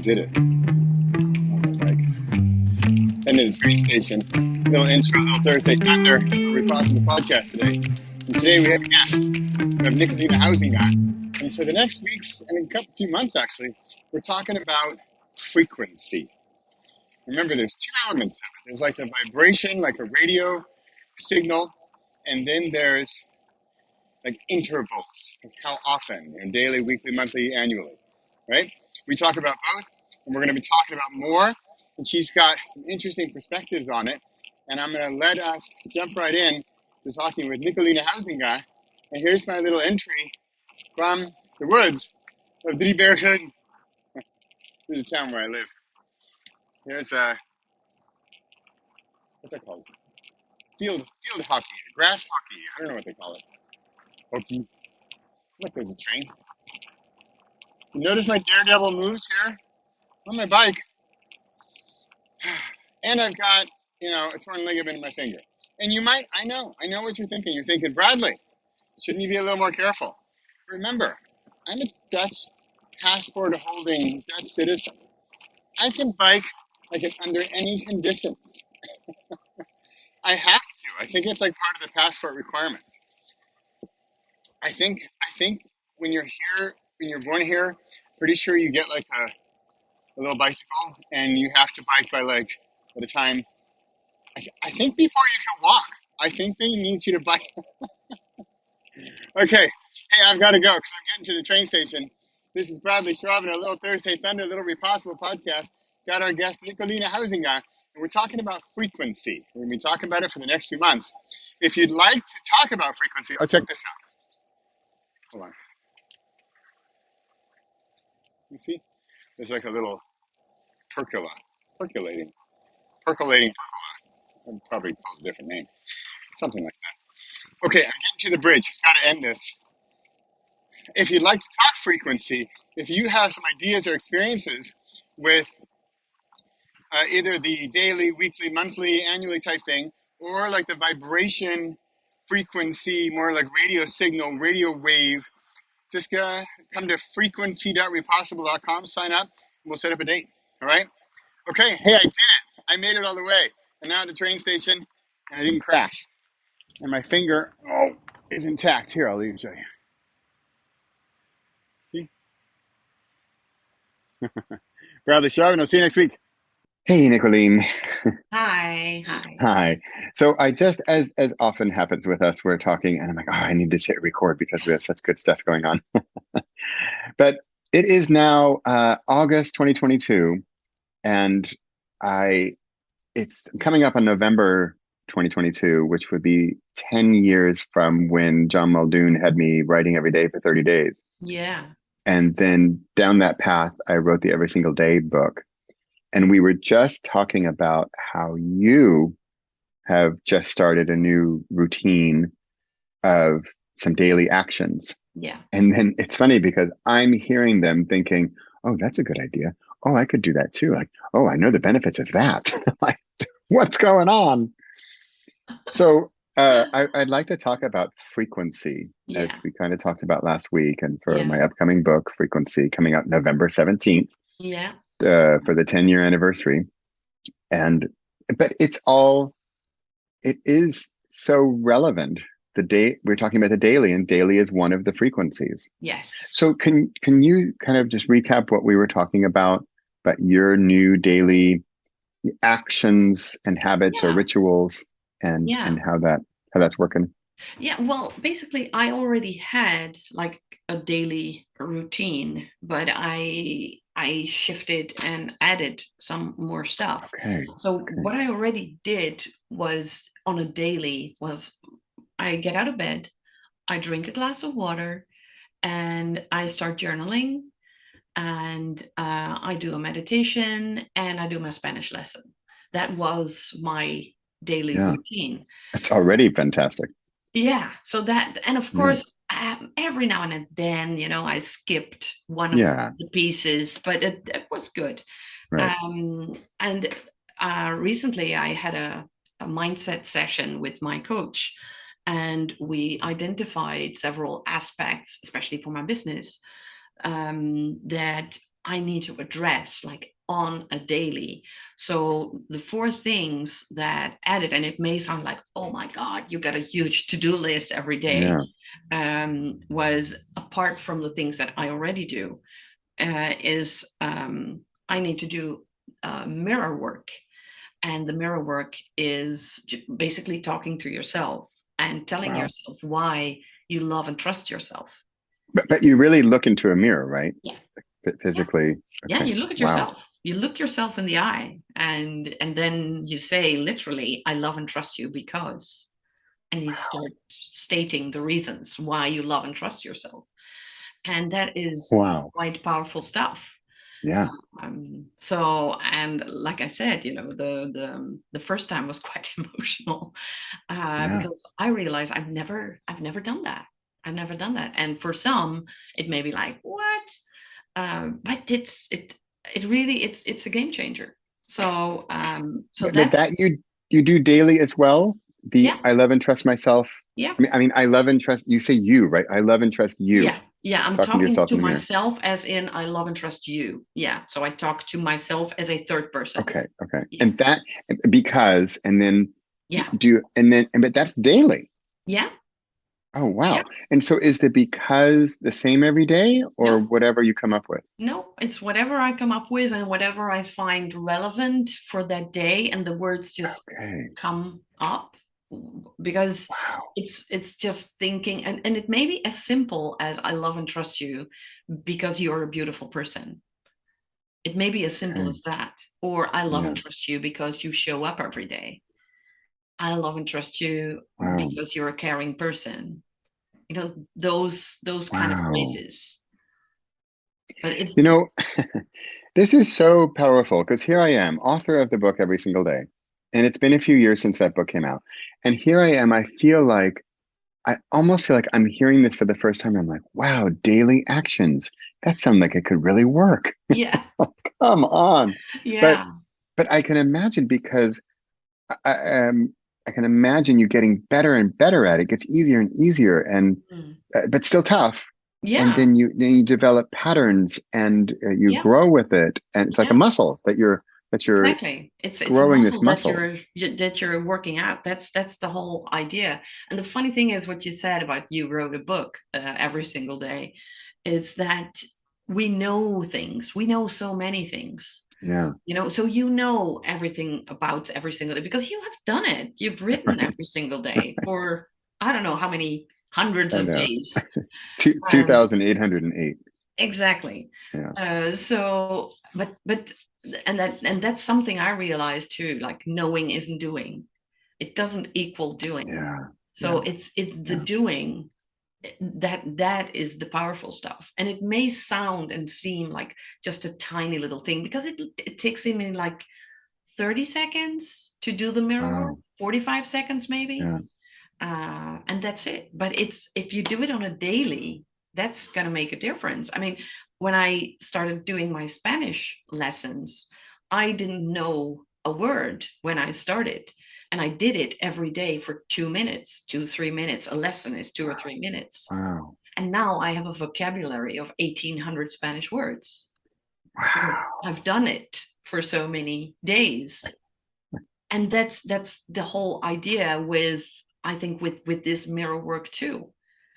did it. On my bike. And then the train station. Little intro, little Thursday Thunder, Every Possible podcast today. And today we have a guest. We have Nicoline Huizinga. And for the next weeks, and a few months actually, we're talking about frequency. Remember, there's two elements of it. There's like a vibration, like a radio signal, and then there's like intervals, like how often, daily, weekly, monthly, annually, right? We talk about both, and we're going to be talking about more, and she's got some interesting perspectives on it, and I'm going to let us jump right in to talking with Nicoline Huizinga, and here's my little entry from the woods of Driebergen. This is a town where I live. Here's what's that called? Field hockey, grass hockey. I don't know what they call it. Hockey. Look, there's a train. You notice my daredevil moves here on my bike, and I've got a torn ligament in my finger. And you might, I know what you're thinking. You're thinking, Bradley, shouldn't you be a little more careful? Remember, I'm a Dutch passport-holding Dutch citizen. I can bike under any conditions. I have to. I think it's like part of the passport requirements. I think when you're here, when you're born here, pretty sure you get like a little bicycle, and you have to bike by like at a time. I think before you can walk. I think they need you to bike. Okay, hey, I've got to go because I'm getting to the train station. This is Bradley Schraubin, a little Thursday Thunder, a little Repossible podcast. Got our guest Nicoline Huizinga, and we're talking about frequency. We're going to be talking about it for the next few months. If you'd like to talk about frequency, check this out. Hold on. You see? There's like a little percolating percola. I'd probably call it a different name. Something like that. Okay, I'm getting to the bridge. I've got to end this. If you'd like to talk frequency, if you have some ideas or experiences with either the daily, weekly, monthly, annually type thing, or like the vibration frequency, more like radio signal, radio wave, just come to frequency.repossible.com, sign up, and we'll set up a date. All right? Okay, hey, I did it. I made it all the way. And now at the train station, and I didn't crash. And my finger, is intact. Here, I'll even show you. See? Bradley Schraubin, I'll see you next week. Hey, Nicoline. Hi. Hi. So I just, as often happens with us, we're talking, and I'm like, I need to hit record because we have such good stuff going on. But it is now August 2022, and it's coming up on November 2022, which would be 10 years from when John Muldoon had me writing every day for 30 days. Yeah. And then down that path, I wrote the Every Single Day book. And we were just talking about how you have just started a new routine of some daily actions. Yeah. And then it's funny because I'm hearing them thinking, oh, that's a good idea. Oh, I could do that too. Like, oh, I know the benefits of that. Like, what's going on? So I'd like to talk about frequency, as we kind of talked about last week, and for my upcoming book, Frequency, coming out November 17th. Yeah. For the 10-year anniversary. But it is so relevant. We're talking about the daily, and daily is one of the frequencies. Yes. So can you kind of just recap what we were talking about your new daily actions and habits or rituals and how that's working? Yeah, well, basically I already had like a daily routine, but I shifted and added some more stuff. Okay. So what I already did was on a daily was I get out of bed, I drink a glass of water, and I start journaling, and I do a meditation, and I do my Spanish lesson. That was my daily routine. It's already fantastic. Yeah. So that, and of course, every now and then, I skipped one of the pieces, but it was good. Right. And recently I had a mindset session with my coach, and we identified several aspects, especially for my business, that I need to address like on a daily. So the four things that added, and it may sound like, oh my God, you got a huge to-do list every day, Yeah. was apart from the things that I already do, is I need to do mirror work. And the mirror work is basically talking to yourself and telling Wow. yourself why you love and trust yourself. But you really look into a mirror, right? Yeah. Yeah. Physically. Yeah, Okay. you look at Wow. yourself. You look yourself in the eye, and then you say literally, I love and trust you because, and you start stating the reasons why you love and trust yourself. And that is Wow. quite powerful stuff. Yeah. So, and like I said, the first time was quite emotional, Yeah. because I realized I've never done that. I've never done that. And for some, it may be like, what? But it really it's a game changer. So But that's, that you do daily as well. The yeah, I love and trust myself. yeah, I mean, I love and trust. You say you, right? I love and trust you. yeah, yeah. I'm Talking to talking yourself to in the mirror. myself as in I love and trust you. Yeah. So I talk to myself as a third person. Okay. Okay. Yeah. And that because and then Yeah. but that's daily. Yeah. Oh Yeah. wow. And so is the because the same every day or No, whatever you come up with? no, it's whatever I come up with and whatever I find relevant for that day, and the words just Okay. come up, because Wow. it's just thinking, and it may be as simple as I love and trust you because you're a beautiful person. It may be as simple Okay. as that. Or I love and Yeah. trust you because you show up every day. I love and trust you Wow. because you're a caring person. Those kind of Wow. phrases. But it, You know, this is so powerful because here I am, author of the book every single day. And it's been a few years since that book came out. And here I am, I almost feel like I'm hearing this for the first time. I'm like, wow, daily actions. That sounds like it could really work. yeah, Come on. But yeah. but I can imagine because I can imagine you getting better and better at it. It gets easier and easier, and Mm. but still tough. And Yeah, then you develop patterns, and you yeah, grow with it, and it's like a yeah. muscle that you're Exactly. It's a growing this muscle that muscle. you're working out. That's the whole idea. And the funny thing is what you said about you wrote a book every single day. Is that we know things. We know so many things. Yeah, So everything about every single day because you have done it. You've written right. every single day for I don't know how many hundreds I of know. days. Two Um, thousand eight hundred and eight. exactly. Yeah, But that's something I realized too. Like knowing isn't doing. It doesn't equal doing. yeah, So yeah, it's the yeah. doing that is the powerful stuff. And it may sound and seem like just a tiny little thing because it takes him like 30 seconds to do the mirror work, Wow. 45 seconds maybe. Yeah, And that's it. But it's if you do it on a daily, that's going to make a difference. I mean, when I started doing my Spanish lessons, I didn't know a word when I started. And I did it every day for 2 minutes, 3 minutes. A lesson is 2 or 3 minutes. wow, And now I have a vocabulary of 1,800 Spanish words because wow. I've done it for so many days. And that's the whole idea with, I think, with this mirror work too.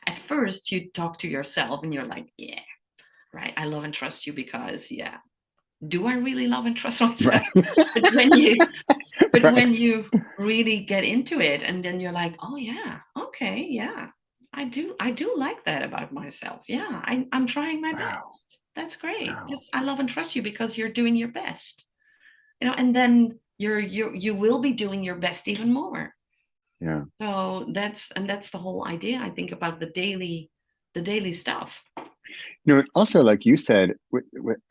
At first you talk to yourself and you're like, yeah, right, I love and trust you because, yeah, do I really love and trust myself? Right, but when you but right. when you really get into it, and then you're like, oh yeah, okay, yeah, I do like that about myself. Yeah, I'm trying my best. Wow, That's great. wow. I love and trust you because you're doing your best. And then you will be doing your best even more. Yeah. So that's the whole idea, I think, about the daily stuff. Also, like you said,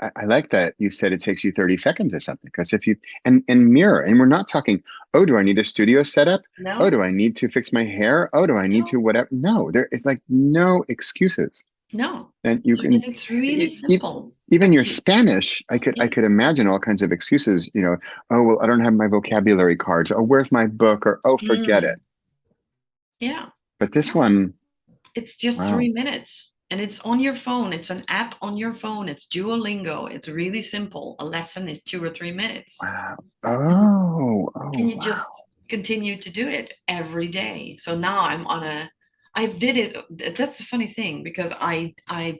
I like that you said it takes you 30 seconds or something. Because if you, and mirror, and we're not talking, oh, do I need a studio setup? Oh, No, do I need to fix my hair? Oh, do I need to no, whatever? No, there is like no excuses. no. And you It's, can, it's really e- e- simple. even But your Spanish, I yeah, could imagine all kinds of excuses, oh, well, I don't have my vocabulary cards. Oh, where's my book? Or, oh, forget it. yeah, But this yeah. one, It's just wow, 3 minutes. And it's on your phone. It's an app on your phone. It's Duolingo. It's really simple. A lesson is 2 or 3 minutes. Wow. And, Oh, and you just wow. continue to do it every day. So now I've did it. That's a funny thing because I've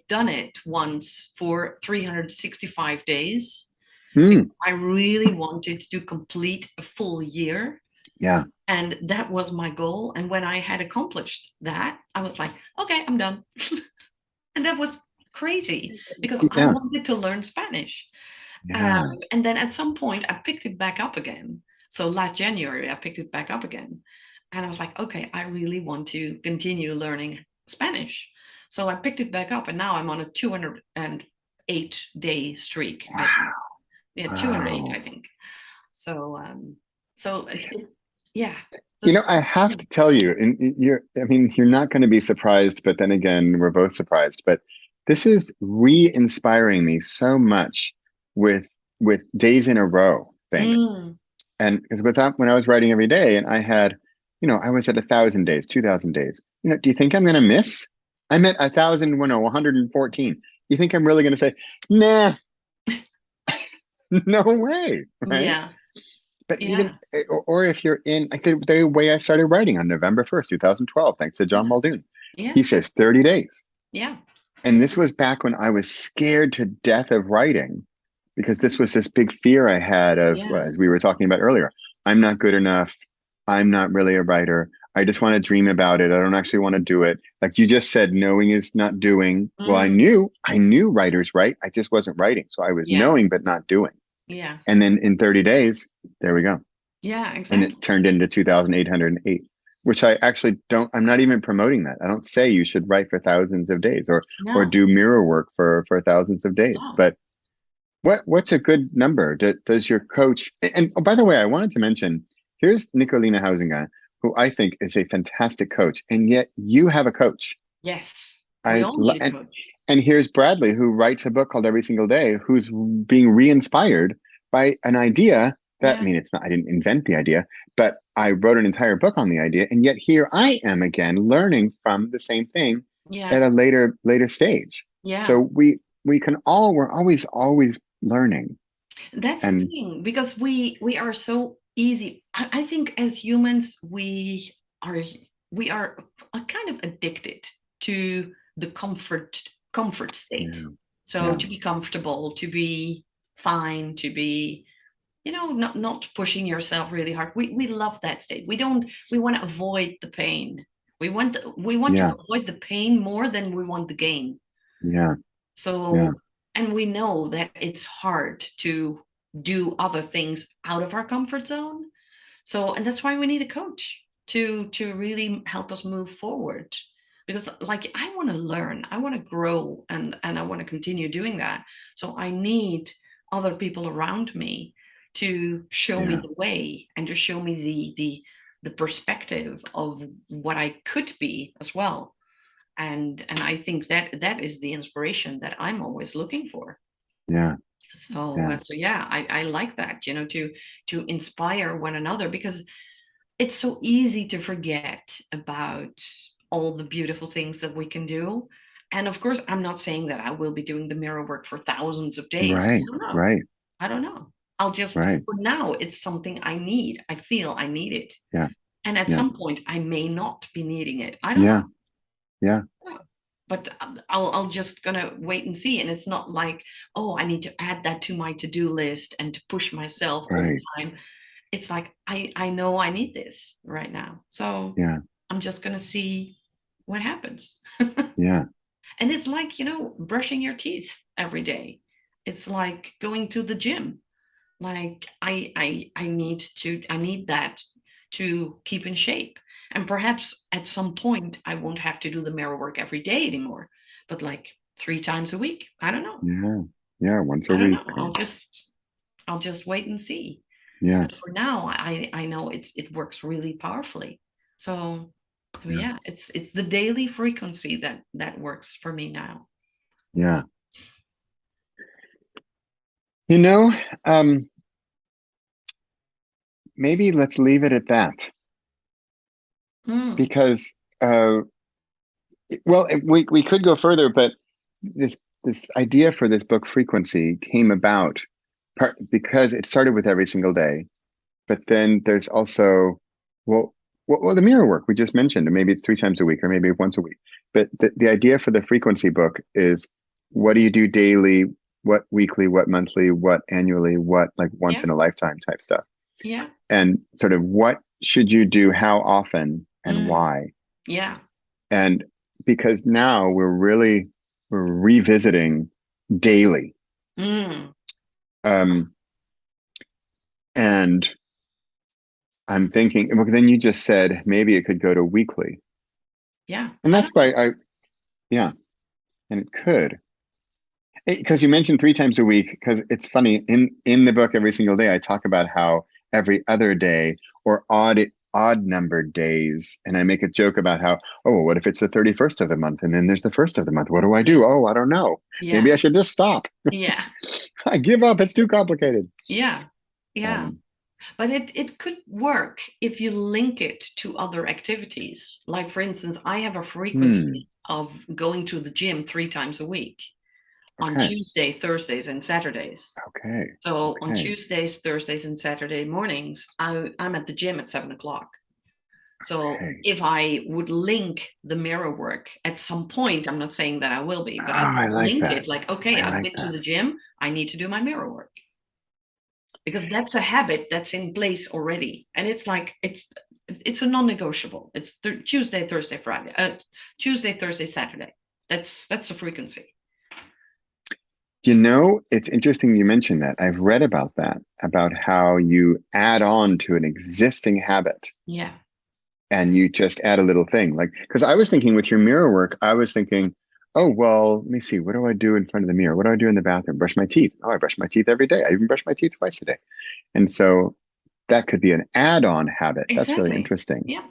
done it once for 365 days Hmm. because I really wanted to complete a full year. Yeah. And that was my goal. And when I had accomplished that, I was like, okay, I'm done. And that was crazy because I Yeah. wanted to learn Spanish. Yeah. And then at some point, I picked it back up again. So last January, I picked it back up again. And I was like, okay, I really want to continue learning Spanish. So I picked it back up, and now I'm on a 208-day streak, I think. Wow. Yeah, 208, I Wow. think. So, yeah. You So, know, I have to tell you, and I mean, you're not going to be surprised, but then again, we're both surprised. But this is re-inspiring me so much with days in a row thing. mm, And because without when I was writing every day, and I had, I was at 1,000 days, 2,000 days. Do you think I'm going to miss? I'm at 1,000, 114. You think I'm really going to say, nah, no way, right? yeah, But even, yeah, or if you're in, like the way I started writing on November 1st, 2012, thanks to yeah, John Muldoon, yeah, he says 30 days. yeah, And this was back when I was scared to death of writing because this was this big fear I had of, well, yeah, as we were talking about earlier, I'm not good enough. I'm not really a writer. I just want to dream about it. I don't actually want to do it. Like you just said, knowing is not doing. Well, mm, I knew writers write. I just wasn't writing. So I was yeah, knowing, but not doing. yeah, And then in 30 days, there we go. yeah, And it exactly. turned into 2,808, which I actually don't, I'm not even promoting that. I don't say you should write for thousands of days or No, do mirror work for thousands of days. no, But what's a good number? Does your coach, and oh, by the way, I wanted to mention, here's Nicoline Huizinga, who I think is a fantastic coach. And yet you have a coach. yes, we I all lo- need a and coach. and here's Bradley, who writes a book called Every Single Day, who's being re-inspired by an idea that, I Yeah, mean, it's not, I didn't invent the idea, but I wrote an entire book on the idea. And yet here I am again learning from the same thing yeah, at a later stage. yeah. So we're always learning. That's the And thing because we are so easy. I think as humans are we are kind of addicted to the comfort state. yeah, So yeah, to be comfortable, to be fine, to be not pushing yourself really hard. We love that state. We want to avoid the pain. We want to yeah, avoid the pain more than we want the gain. yeah, yeah, So, and we know that it's hard to do other things out of our comfort zone. So, and that's why we need a coach to really help us move forward. Because like I want to learn, I want to grow and I want to continue doing that. So I need other people around me to show me yeah, the way and to show me the perspective of what I could be as well. And I think that is the inspiration that I'm always looking for. yeah, So yeah. so yeah, I like that, to inspire one another because it's so easy to forget about all the beautiful things that we can do. And of course, I'm not saying that I will be doing the mirror work for thousands of days. I Right, don't know. right, I don't know. I'll just, right. for now, it's something I need. I feel I need it. Yeah, And at yeah, some point, I may not be needing it. I don't yeah, know. yeah, But I'll just gonna wait and see. And it's not like, oh, I need to add that to my to-do list and to push myself all the right. time. It's like I know I need this right now. So Yeah, I'm just gonna see what happens. yeah, And it's like, brushing your teeth every day. It's like going to the gym. Like I need that to keep in shape. And perhaps at some point I won't have to do the mirror work every day anymore, but like 3 times a week. I don't know. yeah, yeah. Once a I don't week. know. I'll just wait and see. Yeah, But for now, I know it works really powerfully. So yeah, yeah, it's the daily frequency that works for me now. yeah. You know, um, maybe let's leave it at that Mm, because Well, we could go further, but this this idea for this book frequency came about because it started with every single day, but then there's also well, the mirror work we just mentioned, and maybe it's 3 times a week or maybe once a week. But the idea for the frequency book is what do you do daily, what weekly, what monthly, what annually, what like once Yeah, in a lifetime type stuff, yeah, and sort of what should you do, how often, and mm, why. yeah, And because now we're revisiting daily. mm, Um, and I'm thinking, well, then you just said maybe it could go to weekly. yeah. And I that's don't why know. yeah, and it could. Because you mentioned 3 times a week, because it's funny in the book every single day I talk about how every other day or odd numbered days, and I make a joke about how, oh, what if it's the 31st of the month and then there's the first of the month? What do I Yeah, do? Oh, I don't know. yeah, Maybe I should just stop. yeah, I give up. It's too complicated. yeah, yeah. Um, But it could work if you link it to other activities. Like, for instance, I have a hmm. frequency of going to the gym 3 times a week on Okay. Tuesday, Thursdays, and Saturdays. Okay. So on Okay. Tuesdays, Thursdays, and Saturday mornings, I'm at the gym at 7 o'clock. So Okay. if I would link the mirror work at some point, I'm not saying that I will be, Oh, but I I would like link that. it like, okay, I I've like been to that. the gym, I need to do my mirror work because that's a habit that's in place already, and it's like it's a non-negotiable. It's Tuesday, Thursday, Friday, Tuesday, Thursday, Saturday. That's a frequency. You know, it's interesting you mentioned that. I've read about that, about how you add on to an existing habit Yeah. and you just add a little thing. Like, because I was thinking with your mirror work, I was thinking, oh, well, let me see. What do I do in front of the mirror? What do I do in the bathroom? Brush my teeth. Oh, I brush my teeth every day. I even brush my teeth twice a day. And so that could be an add-on habit. That's really Exactly. interesting. Yeah.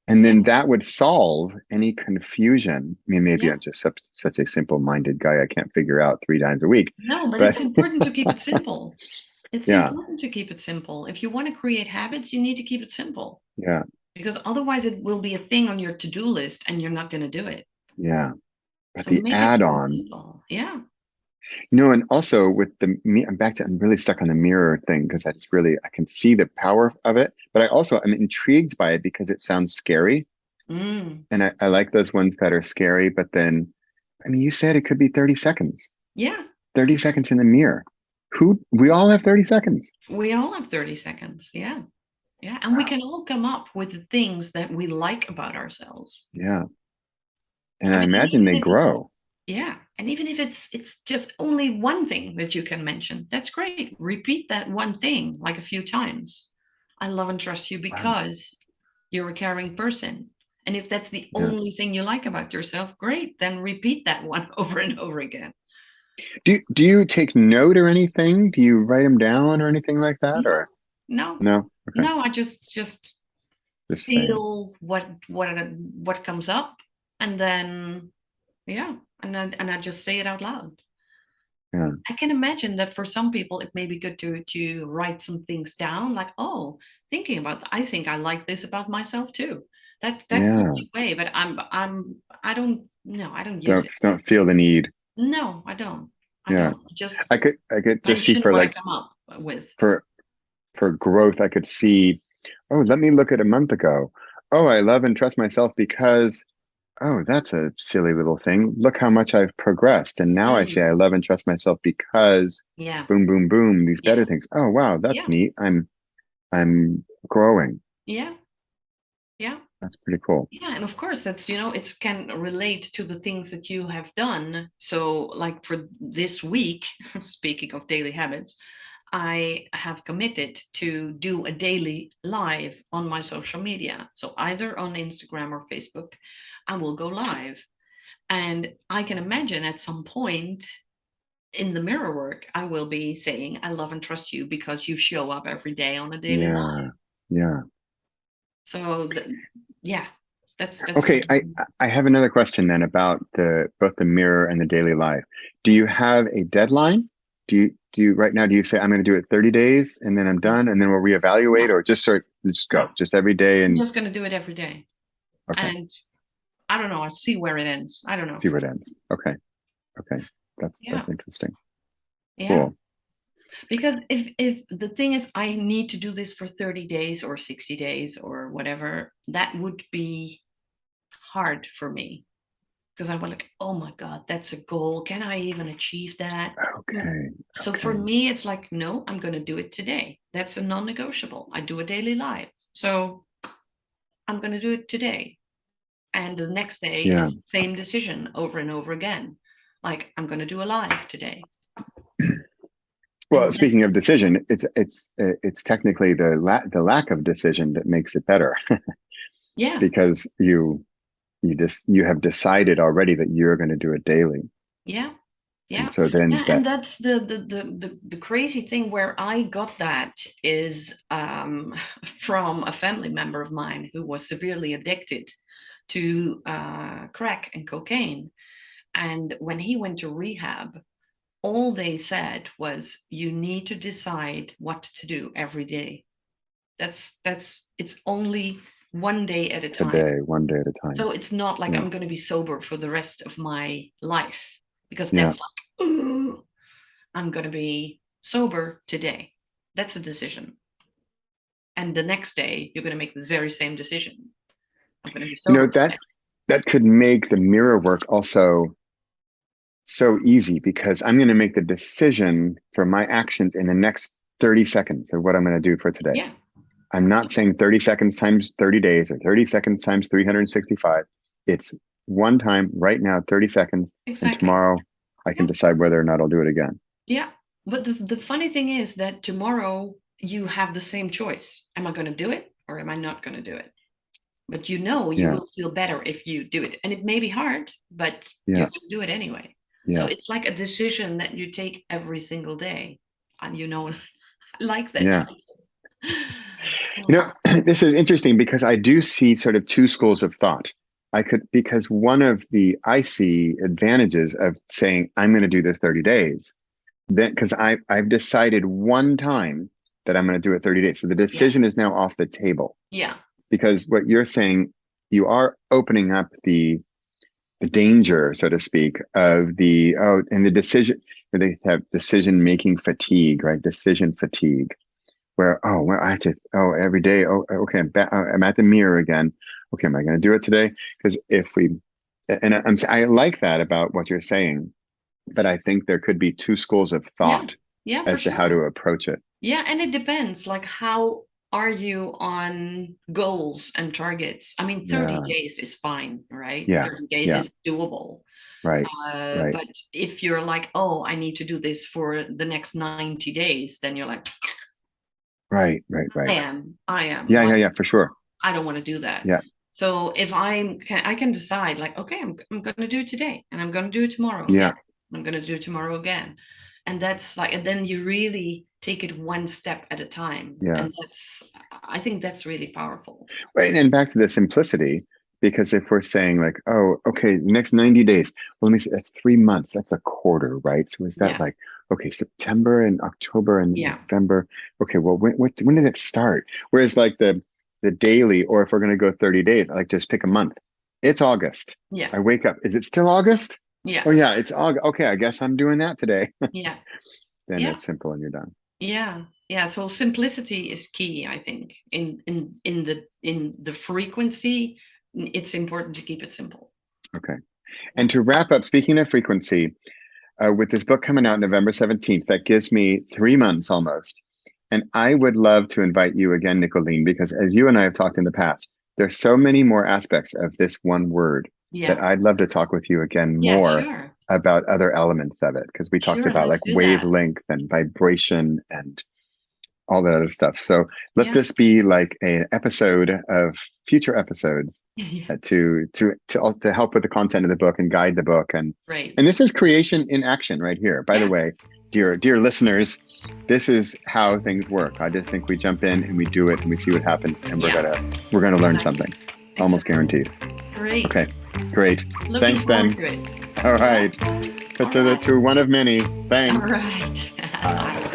And Yeah. then that would solve any confusion. I mean, maybe Yeah. I'm just such a simple-minded guy. I can't figure out 3 times a week. No, but it's But important to keep it simple. It's yeah, important to keep it simple. If you want to create habits, you need to keep it simple yeah, because otherwise it will be a thing on your to-do list and you're not going to do it. yeah. But So the make it really add-on, simple. Yeah. and also with I'm really stuck on the mirror thing because I can see the power of it. But I'm intrigued by it because it sounds scary. Mm. And I like those ones that are scary. But then, I mean, you said it could be 30 seconds, Yeah. 30 seconds in the mirror. We all have 30 seconds. We all have 30 seconds. Yeah. Yeah. And we Wow. can all come up with the things that we like about ourselves. Yeah. And I I mean, and imagine even they if it's grow. yeah, and even if it's just only one thing that you can mention, that's great. Repeat that one thing like a few times. I love and trust you Wow. because you're a caring person. And if that's the Yeah. only thing you like about yourself, great, then repeat that one over and over again. Do you take note or anything? Do you write them down or anything like that? No, Or no, no? Okay. no, I just Just saying. feel what comes up and then yeah, and I just say it out loud. Yeah. I can imagine that for some people it may be good to write some things down, like, oh, thinking about I think I like this about myself too. That could Yeah. be a way, but I don't no, I don't use it. Don't feel the need. No, I don't. I Yeah. don't. Just I could just see mention for what I like come up with. for growth, I could see, oh, let me look at a month ago. Oh, I love and trust myself because, oh, that's a silly little thing. Look how much I've progressed. And now I say I Mm, love and trust myself because yeah, boom, boom, boom, these yeah, better things. Oh, wow, that's yeah, neat. I'm growing. yeah, yeah. That's pretty cool. Yeah, and of course that's it can relate to the things that you have done. So like for this week, speaking of daily habits, I have committed to do a daily live on my social media. So either on Instagram or Facebook, I will go live. And I can imagine at some point in the mirror work, I will be saying, I love and trust you because you show up every day on a daily live. Yeah. Yeah. So yeah, that's Okay, I have another question then about the both the mirror and the daily life. Do you have a deadline? Do you right now do you say I'm going to do it 30 days and then I'm done and then we'll reevaluate no, or just go no. just every day I'm and just going to do it every day. okay. And I don't know. I'll see where it ends. I don't know. See where it ends. Okay. Yeah. That's interesting. Yeah. Cool. Because if the thing is, I need to do this for 30 days or 60 days or whatever, that would be hard for me. Because I was like, oh my God, that's a goal. Can I even achieve that? Okay. So for me, it's like, no, I'm going to do it today. That's a non-negotiable. I do a daily life. So I'm going to do it today. And the next day Yeah. is the same decision over and over again. Like, I'm going to do a live today. Well, And speaking of decision, it's technically the lack of decision that makes it better yeah, because you have decided already that you're going to do it daily. yeah, And yeah, so then yeah. And that's the crazy thing where I got that is from a family member of mine who was severely addicted to crack and cocaine. And when he went to rehab, all they said was, you need to decide what to do every day. That's it's only one day at a time. today, one day at a time. So it's not like Yeah. I'm going to be sober for the rest of my life, because Yeah. that's like, "Ooh, I'm going to be sober today." That's a decision. And the next day, you're going to make the very same decision. I'm going to be sober today. That could make the mirror work also so easy because I'm going to make the decision for my actions in the next 30 seconds of what I'm going to do for today. Yeah. I'm not saying 30 seconds times 30 days or 30 seconds times 365. It's one time right now, 30 seconds. Exactly. And tomorrow I can decide whether or not I'll do it again. Yeah. But the funny thing is that tomorrow you have the same choice. Am I going to do it or am I not going to do it? But you will feel better if you do it. And it may be hard, but you're going to do it anyway. So it's like a decision that you take every single day. And I like that title. This is interesting because I do see sort of two schools of thought. Because I see advantages of saying, I'm going to do this 30 days. Then, because I've decided one time that I'm going to do it 30 days. So the decision is now off the table. Yeah. Because what you're saying, you are opening up the danger, so to speak, of and the decision, they have decision-making fatigue, right? Decision fatigue. Where I have to every day okay I'm at the mirror again, okay, am I going to do it today? Because I like that about what you're saying, but I think there could be two schools of thought as to how to approach it. And it depends, like, how are you on goals and targets? I mean, 30 days is fine, right? 30 days is doable. Right. But if you're like, I need to do this for the next 90 days, then you're like, Right. I am. Yeah, for sure. I don't want to do that. Yeah. So if I can decide, like, okay, I'm going to do it today, and I'm going to do it tomorrow. Yeah. Again. I'm going to do it tomorrow again, and that's like, and then you really take it one step at a time. Yeah. And I think that's really powerful. Right, and back to the simplicity, because if we're saying like, okay, the next 90 days, well, let me see, that's 3 months, that's a quarter, right? So is that like, okay, September and October and November? Okay, well, when did it start? Whereas like the daily, or if we're going to go 30 days, I like just pick a month. It's August. Yeah. I wake up. Is it still August? Yeah. Oh yeah, it's August. Okay, I guess I'm doing that today. Yeah. Then it's simple and you're done. Yeah. Yeah. So simplicity is key, I think. In the frequency, it's important to keep it simple. Okay. And to wrap up, speaking of frequency, with this book coming out November 17th, that gives me 3 months almost. And I would love to invite you again, Nicoline, because as you and I have talked in the past, there's so many more aspects of this one word that I'd love to talk with you again more about other elements of it. Because we talked about like wavelength and vibration and all that other stuff. So let this be like an episode of future episodes to help with the content of the book and guide the book. And this is creation in action right here. By the way, dear listeners, this is how things work. I just think we jump in and we do it and we see what happens, and we're gonna learn something, almost guaranteed. Great. Okay, great. Thanks, then. Great. All right. To one of many. Thanks. All right.